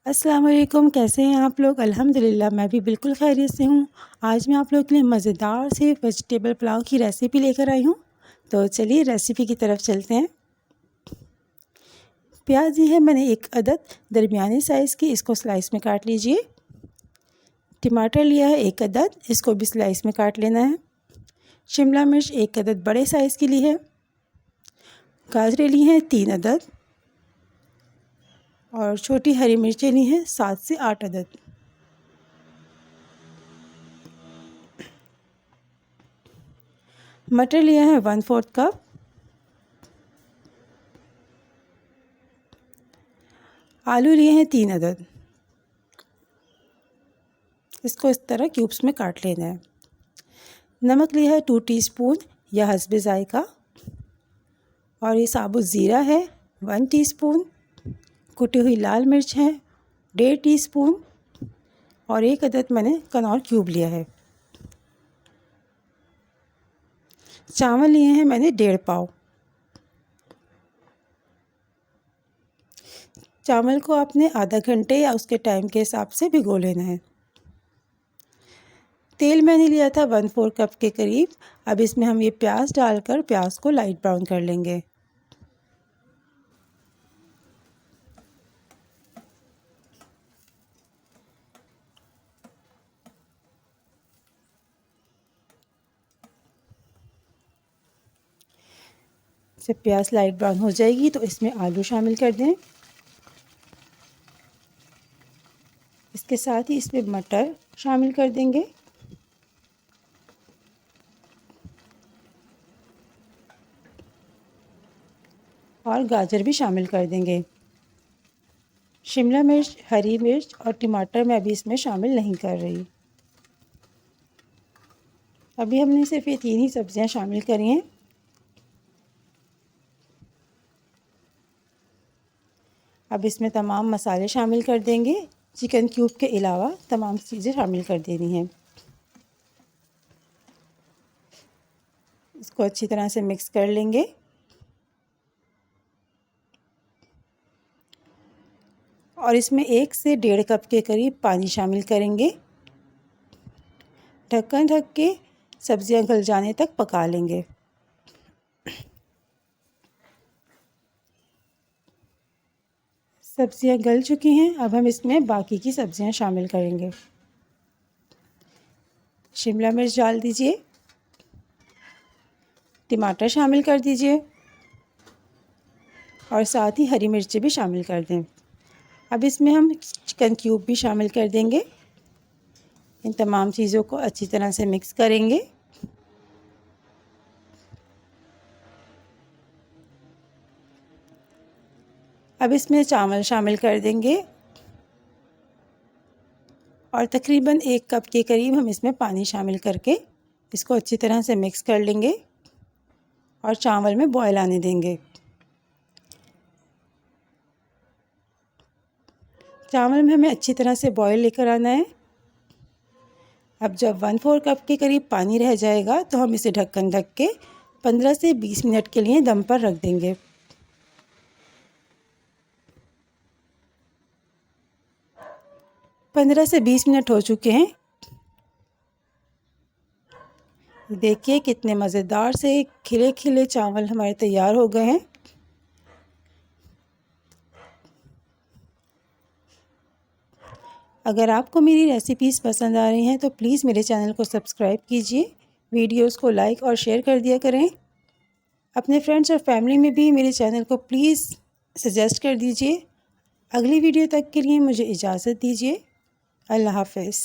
अस्सलाम वालेकुम। कैसे हैं आप लोग? अल्हम्दुलिल्लाह मैं भी बिल्कुल खैरियत से हूँ। आज मैं आप लोगों के लिए मज़ेदार से वेजिटेबल पुलाव की रेसिपी लेकर आई हूँ। तो चलिए रेसिपी की तरफ चलते हैं। प्याज ली है मैंने एक अदद दरमियानी साइज़ की, इसको स्लाइस में काट लीजिए। टमाटर लिया है एक अदद, इसको भी स्लाइस में काट लेना है। शिमला मिर्च एक अदद बड़े साइज़ की ली है। गाजरें ली हैं 3 अदद और छोटी हरी मिर्चें ली हैं 7 से 8 अदद। मटर लिया है 1/4 कप। आलू लिए हैं 3 अदद, इसको इस तरह क्यूब्स में काट लेना है। नमक लिया है 2 टीस्पून या हस्बे ज़ायका, और ये साबुत ज़ीरा है 1 टीस्पून। कुटी हुई लाल मिर्च है 1.5 टीस्पून और एक अदद मैंने कनौर क्यूब लिया है। चावल लिए हैं मैंने 1.5 पाव। चावल को आपने आधा घंटे या उसके टाइम के हिसाब से भिगो लेना है। तेल मैंने लिया था 1/4 कप के करीब। अब इसमें हम ये प्याज डालकर प्याज को लाइट ब्राउन कर लेंगे। जब प्याज लाइट ब्राउन हो जाएगी तो इसमें आलू शामिल कर दें। इसके साथ ही इसमें मटर शामिल कर देंगे। और गाजर भी शामिल कर देंगे। शिमला मिर्च, हरी मिर्च और टमाटर मैं अभी इसमें शामिल नहीं कर रही। अभी हमने सिर्फ ये 3 ही सब्जियां शामिल करी हैं। अब इसमें तमाम मसाले शामिल कर देंगे। चिकन क्यूब के अलावा तमाम चीज़ें शामिल कर देनी हैं। इसको अच्छी तरह से मिक्स कर लेंगे। और इसमें 1 से 1.5 कप के करीब पानी शामिल करेंगे। ढक्कन ढक के सब्जियां गल जाने तक पका लेंगे। सब्जियां गल चुकी हैं। अब हम इसमें बाकी की सब्जियां शामिल करेंगे। शिमला मिर्च डाल दीजिए, टमाटर शामिल कर दीजिए और साथ ही हरी मिर्ची भी शामिल कर दें। अब इसमें हम चिकन क्यूब भी शामिल कर देंगे। इन तमाम चीज़ों को अच्छी तरह से मिक्स करेंगे। अब इसमें चावल शामिल कर देंगे और तकरीबन 1 कप के करीब हम इसमें पानी शामिल करके इसको अच्छी तरह से मिक्स कर लेंगे और चावल में बॉयल आने देंगे। चावल में हमें अच्छी तरह से बॉयल लेकर आना है। अब जब 1/4 कप के करीब पानी रह जाएगा तो हम इसे ढक्कन ढक के 15 से 20 मिनट के लिए दम पर रख देंगे। 15 से 20 मिनट हो चुके हैं। देखिए कितने मज़ेदार से खिले खिले चावल हमारे तैयार हो गए हैं। अगर आपको मेरी रेसिपीज़ पसंद आ रही हैं तो प्लीज़ मेरे चैनल को सब्सक्राइब कीजिए, वीडियोस को लाइक और शेयर कर दिया करें। अपने फ्रेंड्स और फैमिली में भी मेरे चैनल को प्लीज़ सजेस्ट कर दीजिए। अगली वीडियो तक के लिए मुझे इजाज़त दीजिए। अल्लाह हाफ़िज़।